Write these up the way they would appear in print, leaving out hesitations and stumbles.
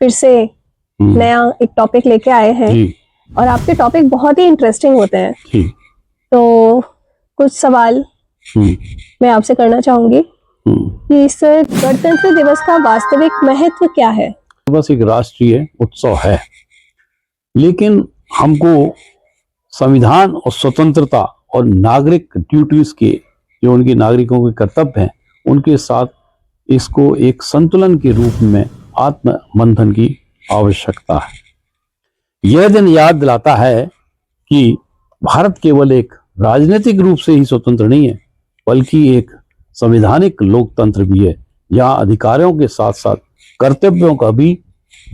फिर से नया एक टॉपिक लेके आए हैं और आपके टॉपिक बहुत ही इंटरेस्टिंग होते हैं। तो कुछ सवाल मैं आपसे करना चाहूंगी कि सर, गणतंत्र दिवस का वास्तविक महत्व क्या है? बस एक राष्ट्रीय उत्सव है, लेकिन हमको संविधान और स्वतंत्रता और नागरिक ड्यूटीज के जो उनके नागरिकों के कर्तव्य हैं उनके साथ इसको एक संतुलन के रूप में आत्म मंथन की आवश्यकता है। यह दिन याद दिलाता है कि भारत केवल एक राजनीतिक रूप से ही स्वतंत्र नहीं है, बल्कि एक संवैधानिक लोकतंत्र भी है, जहां अधिकारों के साथ साथ कर्तव्यों का भी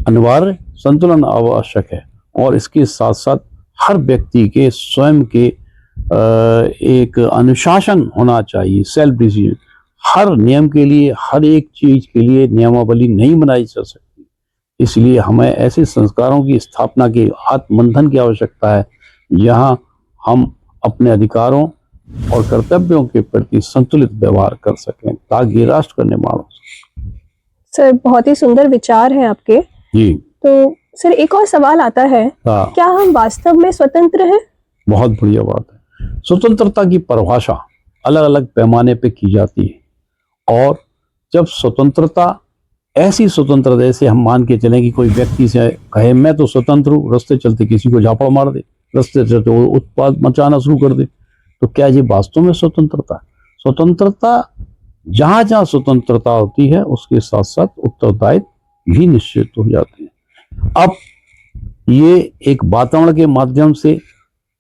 अनिवार्य संतुलन आवश्यक है। और इसके साथ साथ हर व्यक्ति के स्वयं के एक अनुशासन होना चाहिए, सेल्फ डिसीजन। हर नियम के लिए, हर एक चीज के लिए नियमावली नहीं बनाई जा सकती, इसलिए हमें ऐसे संस्कारों की स्थापना के आत्ममंथन की आवश्यकता है जहां हम अपने अधिकारों और कर्तव्यों के प्रति संतुलित व्यवहार कर सकें ताकि राष्ट्र का निर्माण हो सके। सर, बहुत ही सुंदर विचार हैं आपके जी। तो सर, एक और सवाल आता है, क्या हम वास्तव में स्वतंत्र हैं? बहुत बढ़िया बात है। स्वतंत्रता की परिभाषा अलग अलग पैमाने पे की जाती है, और जब स्वतंत्रता ऐसी स्वतंत्रता जैसे हम मान के चलें कि कोई व्यक्ति से कहे मैं तो स्वतंत्र हूँ, रास्ते चलते किसी को झापड़ मार दे, रास्ते चलते वो उत्पाद मचाना शुरू कर दे, तो क्या ये वास्तव में स्वतंत्रता है? स्वतंत्रता जहां जहां स्वतंत्रता होती है उसके साथ साथ उत्तरदायित्व भी निश्चित हो जाते हैं। अब ये एक वातावरण के माध्यम से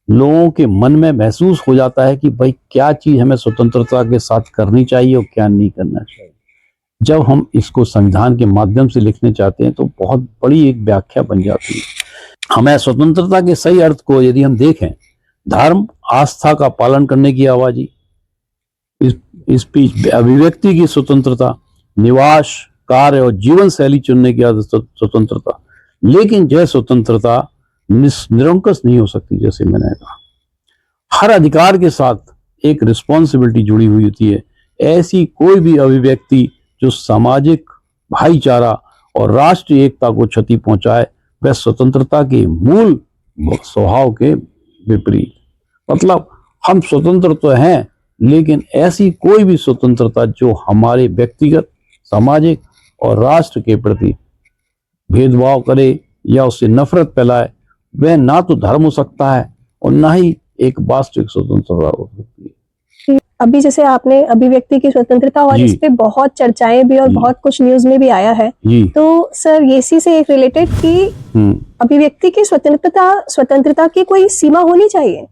लोगों के मन में महसूस हो जाता है कि भाई क्या चीज हमें स्वतंत्रता के साथ करनी चाहिए और क्या नहीं करना चाहिए। जब हम इसको संविधान के माध्यम से लिखने चाहते हैं तो बहुत बड़ी एक व्याख्या बन जाती है। हमें स्वतंत्रता के सही अर्थ को यदि हम देखें, धर्म आस्था का पालन करने की आवाज़ी, स्पीच अभिव्यक्ति की स्वतंत्रता, निवास कार्य और जीवन शैली चुनने की स्वतंत्रता, लेकिन यह स्वतंत्रता निरंकुश नहीं हो सकती। जैसे मैंने कहा, हर अधिकार के साथ एक रिस्पॉन्सिबिलिटी जुड़ी हुई होती है। ऐसी कोई भी अभिव्यक्ति जो सामाजिक भाईचारा और राष्ट्रीय एकता को क्षति पहुंचाए वह स्वतंत्रता के मूल स्वभाव के विपरीत। मतलब हम स्वतंत्र तो हैं, लेकिन ऐसी कोई भी स्वतंत्रता जो हमारे व्यक्तिगत, सामाजिक और राष्ट्र के प्रति भेदभाव करे या उससे नफरत फैलाए, वह ना तो धर्म हो सकता है और ना ही एक वास्तविक स्वतंत्रता हो सकती है। अभी जैसे आपने अभिव्यक्ति की स्वतंत्रता और इस पे बहुत चर्चाएं भी और बहुत कुछ न्यूज में भी आया है, तो सर ये इसी से एक रिलेटेड कि अभिव्यक्ति की स्वतंत्रता की कोई सीमा होनी चाहिए?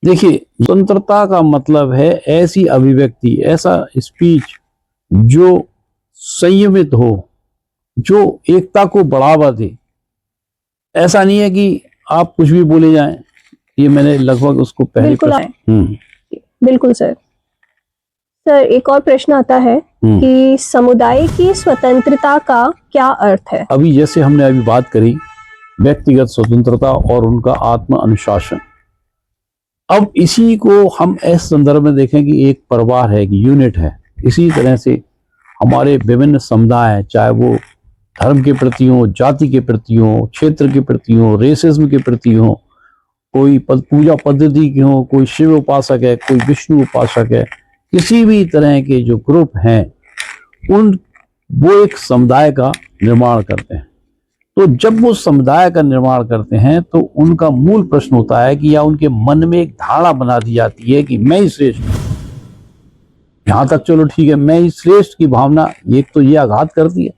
देखिए, स्वतंत्रता का मतलब है ऐसी अभिव्यक्ति, ऐसा स्पीच जो संयमित हो, जो एकता को बढ़ावा दे। ऐसा नहीं है कि आप कुछ भी बोले जाएं। ये मैंने लगभग उसको पहले बिल्कुल सर। सर, एक और प्रश्न आता है कि समुदाय की स्वतंत्रता का क्या अर्थ है? अभी जैसे हमने अभी बात करी व्यक्तिगत स्वतंत्रता और उनका आत्म अनुशासन, अब इसी को हम इस संदर्भ में देखें कि एक परिवार है, एक यूनिट है। इसी तरह से हमारे विभिन्न समुदाय, चाहे वो धर्म के प्रति हो, जाति के प्रति हो, क्षेत्र के प्रति हो, रेसिज्म के प्रति हो, कोई पूजा पद्धति की हो, कोई शिव उपासक है, कोई विष्णु उपासक है, किसी भी तरह के जो ग्रुप हैं वो एक समुदाय का निर्माण करते हैं। तो जब वो समुदाय का निर्माण करते हैं तो उनका मूल प्रश्न होता है कि या उनके मन में एक धारणा बना दी जाती है कि मैं ही श्रेष्ठ हूं। यहां तक चलो ठीक है, मैं ही श्रेष्ठ की भावना एक तो ये आघात करती है।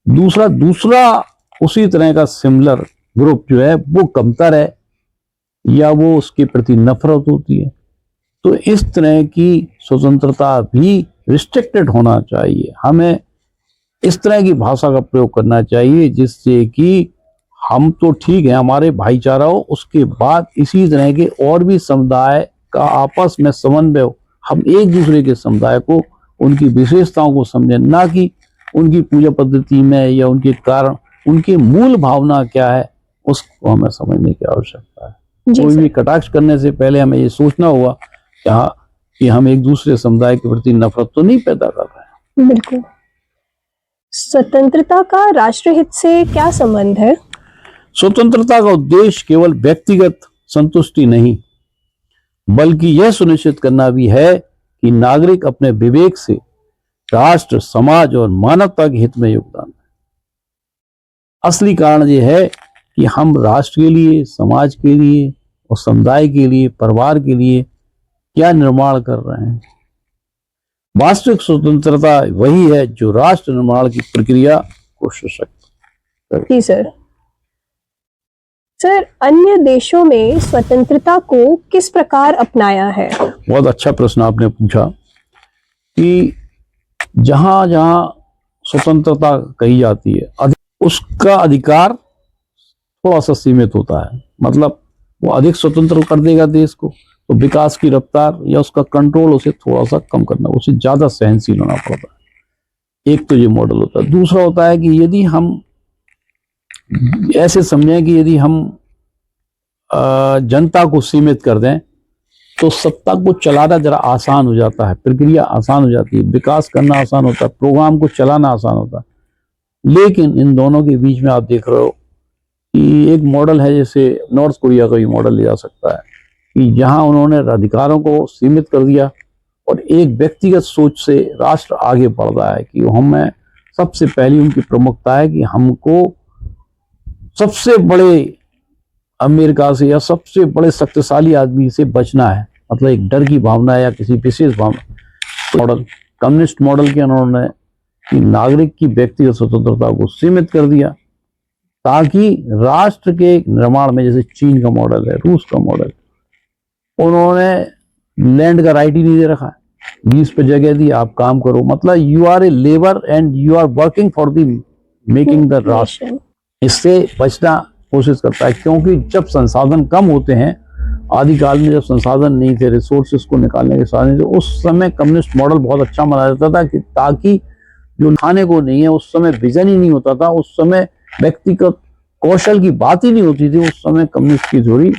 दूसरा उसी तरह का सिमिलर ग्रुप जो है वो कमतर है या वो उसके प्रति नफरत होती है। तो इस तरह की स्वतंत्रता भी रिस्ट्रिक्टेड होना चाहिए। हमें इस तरह की भाषा का प्रयोग करना चाहिए जिससे कि हम तो ठीक है, हमारे भाईचारा हो, उसके बाद इसी तरह के और भी समुदाय का आपस में समन्वय हो। हम एक दूसरे के समुदाय को, उनकी विशेषताओं को समझें, ना कि उनकी पूजा पद्धति में या उनके कारण, उनकी मूल भावना क्या है उसको हमें समझने की आवश्यकता है। कोई भी कटाक्ष करने से पहले हमें ये सोचना होगा कि हम एक दूसरे समुदाय के प्रति नफरत तो नहीं पैदा कर रहे हैं। बिल्कुल। स्वतंत्रता का राष्ट्रहित से क्या संबंध है? स्वतंत्रता का उद्देश्य केवल व्यक्तिगत संतुष्टि नहीं, बल्कि यह सुनिश्चित करना भी है कि नागरिक अपने विवेक से राष्ट्र, समाज और मानवता के हित में योगदान दें। असली कारण यह है कि हम राष्ट्र के लिए, समाज के लिए और समुदाय के लिए, परिवार के लिए क्या निर्माण कर रहे हैं। वास्तविक स्वतंत्रता वही है जो राष्ट्र निर्माण की प्रक्रिया को सशक्त करे। जी सर। सर, अन्य देशों में स्वतंत्रता को किस प्रकार अपनाया है? बहुत अच्छा प्रश्न आपने पूछा कि जहां जहां स्वतंत्रता कही जाती है उसका अधिकार थोड़ा सा सीमित होता है, मतलब वो अधिक स्वतंत्र कर देगा देश को तो विकास की रफ्तार या उसका कंट्रोल उसे थोड़ा सा कम करना, उसे ज्यादा सहनशील होना पड़ता है। एक तो ये मॉडल होता है। दूसरा होता है कि यदि हम ऐसे समझें कि यदि हम जनता को सीमित कर दें तो सत्ता को चलाना जरा आसान हो जाता है, प्रक्रिया आसान हो जाती है, विकास करना आसान होता है, प्रोग्राम को चलाना आसान होता है। लेकिन इन दोनों के बीच में आप देख रहे हो कि एक मॉडल है, जैसे नॉर्थ कोरिया का भी मॉडल लिया जा सकता है कि जहां उन्होंने अधिकारों को सीमित कर दिया और एक व्यक्तिगत सोच से राष्ट्र आगे बढ़ रहा है कि हमें सबसे पहली उनकी प्रमुखता है कि हमको सबसे बड़े अमेरिका से या सबसे बड़े शक्तिशाली आदमी से बचना है, मतलब एक डर की भावना या किसी विशेष भावना। मॉडल कम्युनिस्ट मॉडल के उन्होंने कि नागरिक की व्यक्तिगत स्वतंत्रता को सीमित कर दिया ताकि राष्ट्र के निर्माण में, जैसे चीन का मॉडल है, रूस का मॉडल, उन्होंने लैंड का राइट ही नहीं दे रखा है, 20 पे जगह दी, आप काम करो, मतलब you are a labour and you are working for the making the राष्ट्र। इससे बचना कोशिश करता है क्योंकि जब संसाधन कम होते हैं, आदिकाल में जब संसाधन नहीं थे, रिसोर्सेस को निकालने के साधन थे, उस समय कम्युनिस्ट मॉडल बहुत अच्छा माना जाता था कि ताकि जो खाने को नहीं है, उस समय विजन ही नहीं होता था, उस समय व्यक्तिगत कौशल की बात ही नहीं होती थी, उस समय कम्युनिस्ट की जोड़ी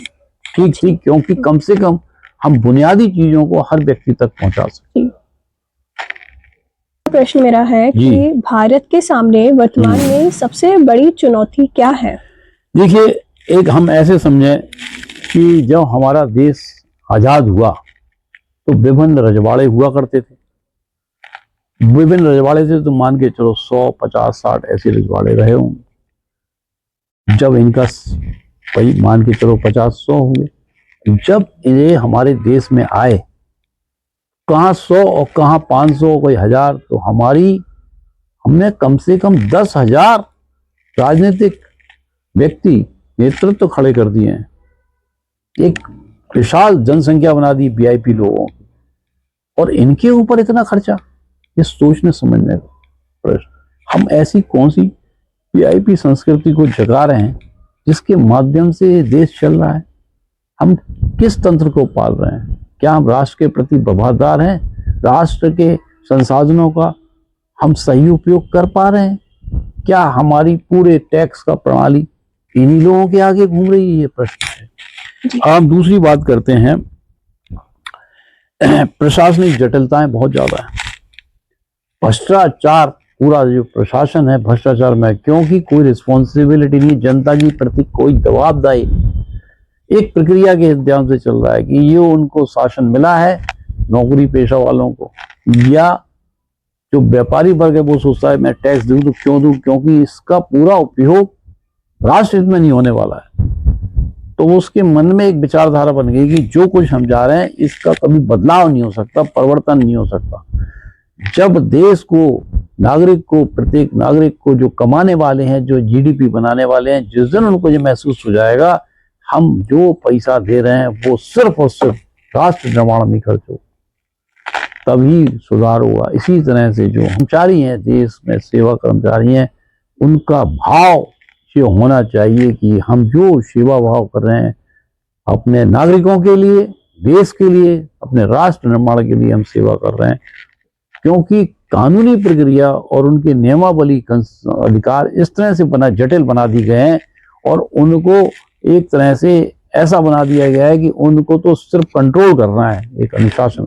ठीक थी क्योंकि कम से कम हम बुनियादी चीजों को हर व्यक्ति तक पहुंचा सकते। प्रश्न मेरा है कि भारत के सामने वर्तमान में सबसे बड़ी चुनौती क्या है? देखिए, एक हम ऐसे समझें कि जब हमारा देश आजाद हुआ तो विभिन्न रजवाड़े हुआ करते थे। विभिन्न रजवाड़े थे तो मान के चलो 100, 50, 60 ऐसे रजवाड़े रहे होंगे। जब इनका वही मान के चलो 50-100 हुए, जब ये हमारे देश में आए, कहाँ 100 और कहाँ 500, कोई 1000, तो हमने कम से कम 10,000 राजनीतिक व्यक्ति नेतृत्व खड़े कर दिए हैं। एक विशाल जनसंख्या बना दी वीआईपी लोगों की, और इनके ऊपर इतना खर्चा, ये सोचने समझने का प्रश्न। हम ऐसी कौन सी वीआईपी संस्कृति को जगा रहे हैं जिसके माध्यम से देश चल रहा है? हम किस तंत्र को पाल रहे हैं? क्या हम राष्ट्र के प्रति वफादार हैं? राष्ट्र के संसाधनों का हम सही उपयोग कर पा रहे हैं? क्या हमारी पूरे टैक्स का प्रणाली इन्हीं लोगों के आगे घूम रही है? ये प्रश्न है। अब दूसरी बात करते हैं, प्रशासनिक जटिलताएं बहुत ज्यादा है, भ्रष्टाचार, पूरा जो प्रशासन है भ्रष्टाचार में, क्योंकि कोई रिस्पॉन्सिबिलिटी नहीं, जनता के प्रति कोई जवाबदाही, एक प्रक्रिया के इंतजाम से चल रहा है कि ये उनको शासन मिला है, नौकरी पेशा वालों को, या जो व्यापारी वर्ग है वो सोचता है मैं टैक्स दूं तो क्यों दूं, क्योंकि इसका पूरा उपयोग राष्ट्र हित में नहीं होने वाला है। तो उसके मन में एक विचारधारा बन गई कि जो कुछ हम जा रहे हैं इसका कभी बदलाव नहीं हो सकता, परिवर्तन नहीं हो सकता। जब देश को, नागरिक को, प्रत्येक नागरिक को, जो कमाने वाले हैं, जो जीडीपी बनाने वाले हैं, जिस दिन उनको ये महसूस हो जाएगा हम जो पैसा दे रहे हैं वो सिर्फ और सिर्फ राष्ट्र निर्माण में खर्च हो, तभी सुधार होगा। इसी तरह से जो कर्मचारी हैं, देश में सेवा कर्मचारी हैं, उनका भाव ये होना चाहिए कि हम जो सेवा भाव कर रहे हैं अपने नागरिकों के लिए, देश के लिए, अपने राष्ट्र निर्माण के लिए हम सेवा कर रहे हैं, क्योंकि कानूनी प्रक्रिया और उनके नियमावली अधिकार इस तरह से जटिल बना दी गए हैं और उनको एक तरह से ऐसा बना दिया गया है कि उनको तो सिर्फ कंट्रोल करना है, एक अनुशासन,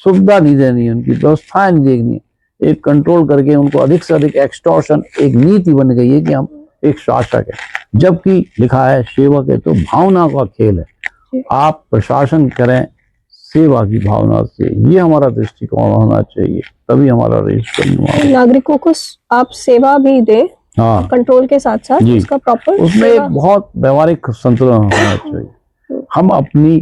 सुविधा नहीं देनी है, उनकी व्यवस्थाएं नहीं देखनी है। एक कंट्रोल करके उनको अधिक से अधिक एक्सटॉर्शन एक नीति बन गई है कि हम एक शासक है, जबकि लिखा है सेवक है, तो भावना का खेल है। आप प्रशासन करें सेवा की भावना से, ये हमारा दृष्टिकोण होना चाहिए, तभी हमारा रजिस्टर नागरिकों को आप सेवा भी दे, हाँ, कंट्रोल के साथ साथ उसका प्रॉपर, उसमें एक बहुत व्यवहारिक संतुलन होना चाहिए। हम अपनी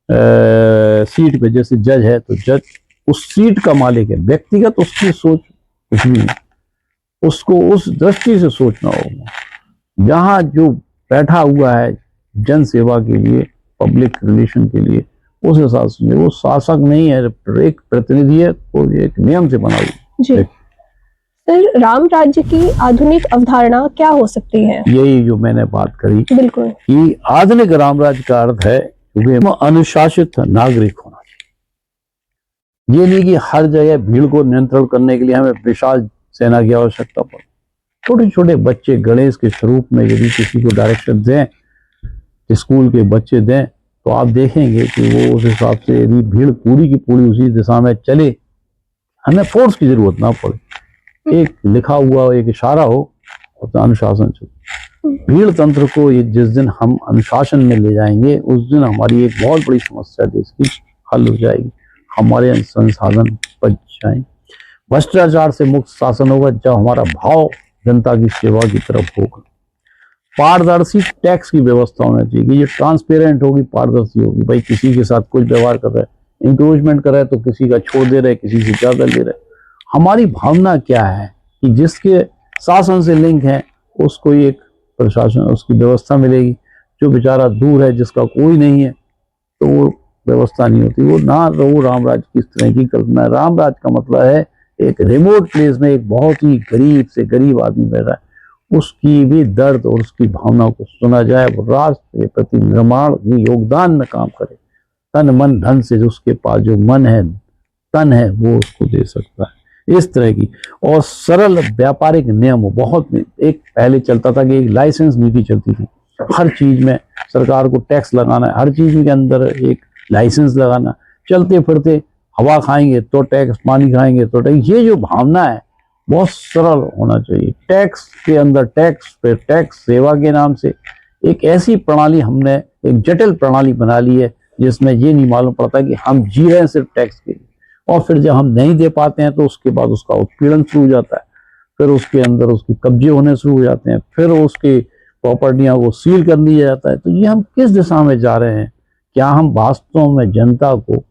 सीट पे, जैसे जज है तो जज उस सीट का मालिक है, व्यक्तिगत उसकी सोच कुछ भी नहीं, उसको उस दृष्टि से सोचना होगा। जहाँ जो बैठा हुआ है जन सेवा के लिए, पब्लिक रिलेशन के लिए, उस हिसाब से वो शासक नहीं है, एक प्रतिनिधि है, वो एक नियम से बना हुआ। जी सर, राम राज्य की आधुनिक अवधारणा क्या हो सकती है? यही जो मैंने बात करी, बिल्कुल, कि आधुनिक राम राज्य का अर्थ है कि अनुशासित नागरिक होना चाहिए। ये नहीं कि हर जगह भीड़ को नियंत्रण करने के लिए हमें विशाल सेना की आवश्यकता पड़े। छोटे छोटे बच्चे गणेश के स्वरूप में यदि किसी को डायरेक्शन दें, स्कूल के बच्चे दें, तो आप देखेंगे कि वो उस हिसाब से यदि भीड़ पूरी की पूरी उसी दिशा में चले, हमें फोर्स की जरूरत ना पड़े, एक लिखा हुआ एक इशारा हो और अनुशासन चले। भीड़ तंत्र को जिस दिन हम अनुशासन में ले जाएंगे, उस दिन हमारी एक बहुत बड़ी समस्या देश की हल हो जाएगी, हमारे संसाधन बच जाएंगे। भ्रष्टाचार से मुक्त शासन होगा जब हमारा भाव जनता की सेवा की तरफ होगा। पारदर्शी टैक्स की व्यवस्था होना चाहिए कि ये ट्रांसपेरेंट होगी, पारदर्शी होगी। भाई किसी के साथ कुछ व्यवहार कर रहा है, इंक्रोचमेंट कर रहा है, तो किसी का छोड़ दे रहे, किसी से ज्यादा ले रहे। हमारी भावना क्या है कि जिसके शासन से लिंक है उसको एक प्रशासन, उसकी व्यवस्था मिलेगी। जो बेचारा दूर है, जिसका कोई नहीं है, तो वो व्यवस्था नहीं होती। वो ना वो राम राज्य की इस तरह की कल्पना है। राम राज्य का मतलब है एक रिमोट प्लेस में एक बहुत ही गरीब से गरीब आदमी बैठा है, उसकी भी दर्द और उसकी भावना को सुना जाए, वो राष्ट्र के प्रति निर्माण की योगदान में काम करे, तन मन धन से उसके पास जो मन है, तन है, वो उसको दे सकता है। इस तरह की और सरल व्यापारिक नियम बहुत, एक पहले चलता था कि एक लाइसेंस नीति चलती थी, हर चीज में सरकार को टैक्स लगाना है, हर चीज के अंदर एक लाइसेंस लगाना, चलते फिरते हवा खाएंगे तो टैक्स, पानी खाएंगे तो टैक्स। ये जो भावना है बहुत सरल होना चाहिए। टैक्स के अंदर टैक्स पे टैक्स, सेवा के नाम से एक ऐसी प्रणाली हमने एक जटिल प्रणाली बना ली है जिसमें ये नहीं मालूम पड़ता कि हम जी रहे हैं सिर्फ टैक्स के लिए, और फिर जब हम नहीं दे पाते हैं तो उसके बाद उसका उत्पीड़न शुरू हो जाता है, फिर उसके अंदर उसकी कब्जे होने शुरू हो जाते हैं, फिर उसकी प्रॉपर्टियां को सील कर दिया जाता है। तो ये हम किस दिशा में जा रहे हैं? क्या हम वास्तव में जनता को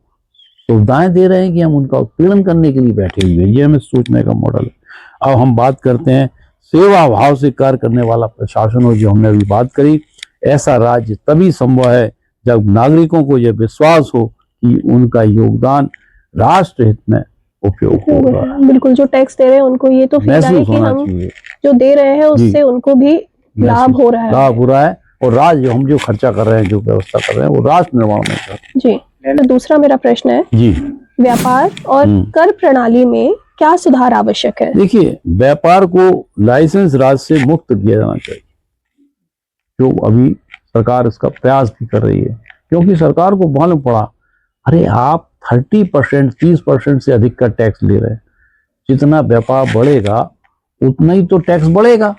सुविधाएं दे रहे हैं कि हम उनका उत्पीड़न करने के लिए बैठे हुए हैं? ये हमें सोचने का मॉडल है। अब हम बात करते हैं सेवा भाव से कार्य करने वाला प्रशासन हो, जो हमने अभी बात करी। ऐसा राज्य तभी संभव है जब नागरिकों को यह विश्वास हो कि उनका योगदान राष्ट्र हित में उपयोग हो रहा है। बिल्कुल, जो टैक्स दे रहे हैं उनको ये तो फील है कि हम जो दे रहे हैं उससे उनको भी लाभ हो रहा है, लाभ हो रहा है, और राज्य हम जो खर्चा कर रहे हैं, जो व्यवस्था कर रहे हैं, वो राष्ट्र निर्माण में कर। जी, तो दूसरा मेरा प्रश्न है जी, व्यापार और कर प्रणाली में क्या सुधार आवश्यक है? देखिए, व्यापार को लाइसेंस राज से मुक्त किया जाना चाहिए, जो अभी सरकार इसका प्रयास भी कर रही है, क्योंकि सरकार को मालूम पड़ा, अरे आप 30%, 30% से अधिक का टैक्स ले रहे हैं, जितना व्यापार बढ़ेगा उतना ही तो टैक्स बढ़ेगा,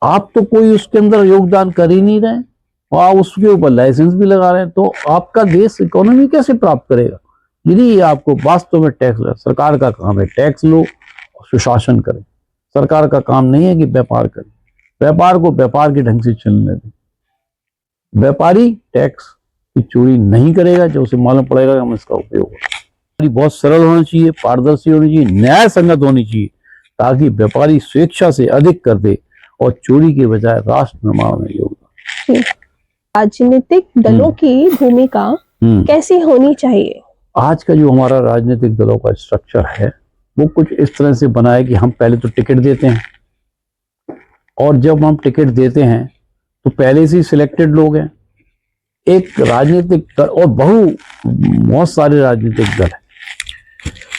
आप तो कोई उसके अंदर योगदान कर ही नहीं रहे और आप उसके ऊपर लाइसेंस भी लगा रहे हैं, तो आपका देश इकोनॉमी कैसे प्राप्त करेगा? यदि आपको वास्तव में टैक्स, सरकार का काम है टैक्स लो और सुशासन करे। सरकार का काम नहीं है कि व्यापार करे, व्यापार को व्यापार के ढंग से चलने दे। व्यापारी टैक्स की चोरी नहीं करेगा जब उसे मालूम पड़ेगा कि हम इसका उपयोग। बहुत सरल होना चाहिए, पारदर्शी होनी चाहिए, न्याय संगत होनी चाहिए, ताकि व्यापारी स्वेच्छा से अधिक कर दे और चोरी के बजाय राष्ट्र निर्माण में योगदान। राजनीतिक दलों की भूमिका कैसी होनी चाहिए? आज का जो हमारा राजनीतिक दलों का स्ट्रक्चर है वो कुछ इस तरह से बना है कि हम पहले तो टिकट देते हैं, और जब हम टिकट देते हैं तो पहले से ही सिलेक्टेड लोग हैं। एक राजनीतिक दल और बहुत सारे राजनीतिक दल हैं।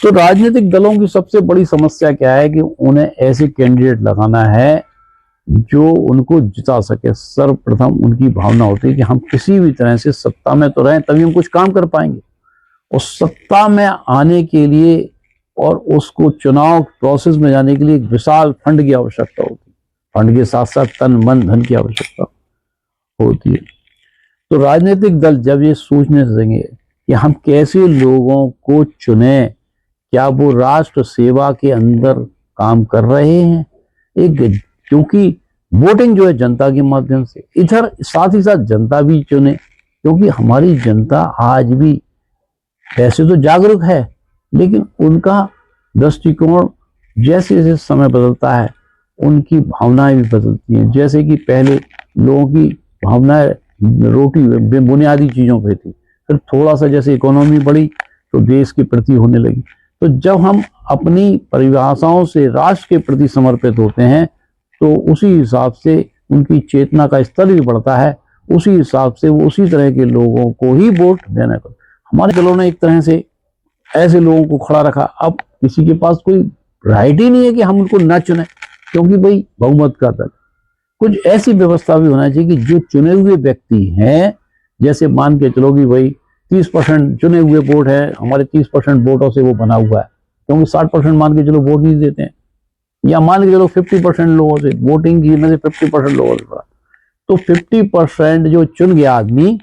तो राजनीतिक दलों की सबसे बड़ी समस्या क्या है कि उन्हें ऐसे कैंडिडेट लगाना है जो उनको जिता सके। सर्वप्रथम उनकी भावना होती है कि हम किसी भी तरह से सत्ता में तो रहें, तभी हम कुछ काम कर पाएंगे। और सत्ता में आने के लिए और उसको चुनाव प्रोसेस में जाने के लिए एक विशाल फंड की आवश्यकता होती है। फंड के साथ साथ तन मन धन की आवश्यकता होती है। तो राजनीतिक दल जब ये सोचने लगेंगे कि हम कैसे लोगों को चुने, क्या वो राष्ट्र सेवा के अंदर काम कर रहे हैं, एक क्योंकि वोटिंग जो है जनता के माध्यम से, इधर साथ ही साथ जनता भी चुने, क्योंकि हमारी जनता आज भी वैसे तो जागरूक है, लेकिन उनका दृष्टिकोण जैसे जैसे समय बदलता है उनकी भावनाएं भी बदलती हैं। जैसे कि पहले लोगों की भावनाएं रोटी बुनियादी चीजों पे थी, फिर थोड़ा सा जैसे इकोनॉमी बढ़ी तो देश के प्रति होने लगी। तो जब हम अपनी परिभाषाओं से राष्ट्र के प्रति समर्पित होते हैं तो उसी हिसाब से उनकी चेतना का स्तर भी बढ़ता है, उसी हिसाब से वो उसी तरह के लोगों को ही वोट देने को। हमारे दलों ने एक तरह से ऐसे लोगों को खड़ा रखा, अब किसी के पास कोई राइट ही नहीं है कि हम उनको न चुने, क्योंकि भाई बहुमत का दल। कुछ ऐसी व्यवस्था भी होना चाहिए कि जो चुने हुए व्यक्ति हैं, जैसे मान के चलो कि भाई 30% चुने हुए वोट है, हमारे 30% वोटों से वो बना हुआ है, क्योंकि 60% मान के चलो वोट नहीं देते हैं, या मान के चलो 50% लोगों से वोटिंग की में से 50% लोगों से पड़ा, तो 50% जो चुन गया आदमी,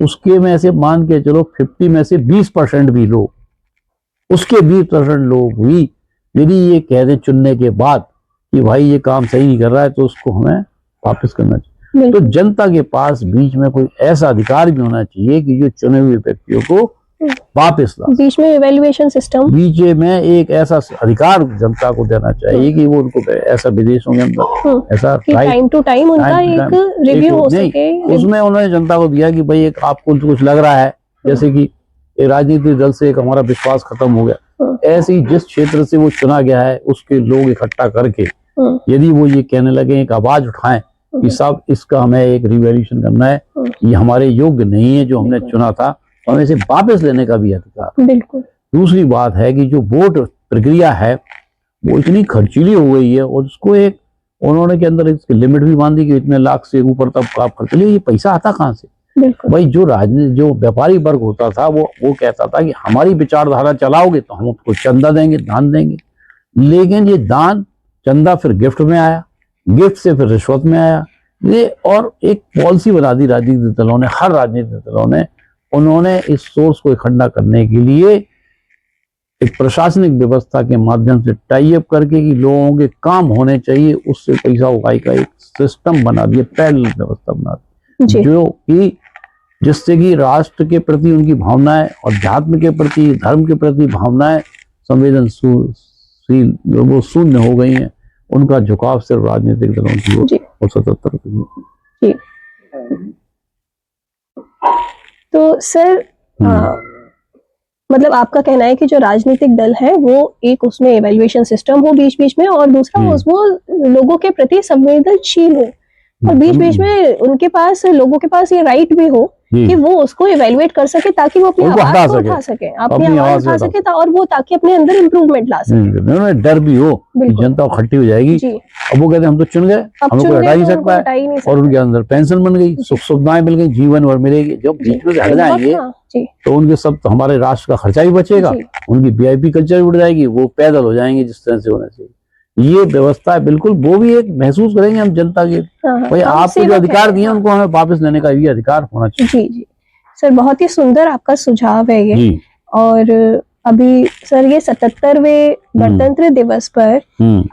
उसके में से मान के चलो 50 में से 20% भी लोग, उसके 20% लोग भी यदि ये कह दें चुनने के बाद कि भाई ये काम सही नहीं कर रहा है तो उसको हमें वापस करना चाहिए। तो जनता के पास बीच में कोई ऐसा अधिकार भी होना चाहिए कि जो चुने हुए व्यक्तियों को वापस ला। बीच में इवैल्यूएशन सिस्टम, बीच में एक ऐसा अधिकार जनता को देना चाहिए कि वो उनको ऐसा विदेशों के अंदर ऐसा टाइम टू टाइम उनका एक रिव्यू हो सके। उसमें उन्होंने जनता को दिया कि भाई एक आपको कुछ लग रहा है, जैसे कि राजनीतिक दल से एक हमारा विश्वास खत्म हो गया, ऐसे ही जिस क्षेत्र से वो चुना गया है उसके लोग इकट्ठा करके यदि वो ये कहने लगे, एक आवाज उठाएं कि साहब इसका हमें एक रिवैल्यूएशन करना है, ये हमारे योग्य नहीं है जो हमने चुना था, तो हमें इसे वापस लेने का भी अधिकार। बिल्कुल। दूसरी बात है कि जो वोट प्रक्रिया है वो इतनी खर्चीली हो गई है और उसको एक उन्होंने के अंदर इसकी लिमिट भी बांधी कि इतने लाख से ऊपर तक आप खर्च लिए, ये पैसा आता कहाँ से? भाई जो व्यापारी वर्ग होता था वो कहता था कि हमारी विचारधारा चलाओगे तो हम उसको चंदा देंगे, दान देंगे, लेकिन ये दान चंदा फिर गिफ्ट में आया, गिफ्ट से फिर रिश्वत में आया, ये और एक पॉलिसी बना दी राजनीतिक दलों ने, हर राजनीतिक दलों ने, उन्होंने इस सोर्स को इकट्ठा करने के लिए एक प्रशासनिक व्यवस्था के माध्यम से टाई अप करके कि लोगों के काम होने चाहिए उससे पैसा उगाई का एक सिस्टम बना दिया, पैरेलल व्यवस्था बना दी, जो कि जिससे कि राष्ट्र के प्रति उनकी भावनाएं और अध्यात्म के प्रति, धर्म के प्रति भावनाएं संवेदनशील वो शून्य हो गई हैं, उनका झुकाव सिर्फ राजनीतिक दलों की ओर और 77 की ओर। तो सर मतलब आपका कहना है कि जो राजनीतिक दल है वो एक उसमें इवैल्यूएशन सिस्टम हो बीच बीच में, और दूसरा वो लोगों के प्रति संवेदनशील हो, और बीच बीच में उनके पास, लोगों के पास ये राइट भी हो कि वो उसको इवैल्यूएट कर सके ताकि वो अपनी आवाज को उठा सके, अपनी आवाज उठा सके, और वो ताकि अपने अंदर इम्प्रूवमेंट ला सके। डर भी हो कि जनता खट्टी हो जाएगी, अब वो कहते हैं हम तो चुन गए, हम लोग को हटा ही सकता है, और उनके अंदर पेंशन बन गई, सुख सुविधाएं मिल गई, जीवन भर मिलेगी। जब बीच में हट जाएंगे तो उनके सब तो हमारे राष्ट्र का खर्चा भी बचेगा, उनकी वीआईपी कल्चर भी उड़ जाएगी, वो पैदल हो जाएंगे जिस तरह से होना चाहिए। ये व्यवस्था है बिल्कुल, वो भी एक महसूस करेंगे हम जनता के, भाई आपको जो अधिकार दिए उनको हमें वापस लेने का भी अधिकार होना चाहिए। जी सर, बहुत ही सुंदर आपका सुझाव है ये। और अभी सर ये 77वें गणतंत्र दिवस पर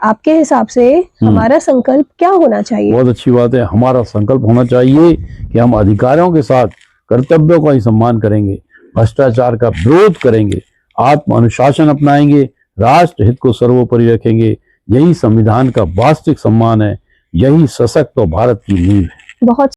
आपके हिसाब से हमारा संकल्प क्या होना चाहिए? बहुत अच्छी बात है, हमारा संकल्प होना चाहिए कि हम अधिकारों के साथ कर्तव्यों का ही सम्मान करेंगे, भ्रष्टाचार का विरोध करेंगे, आत्म अनुशासन अपनाएंगे, राष्ट्र हित को सर्वोपरि रखेंगे। यही संविधान का वास्तविक सम्मान है, यही सशक्त और भारत की नींव है। बहुत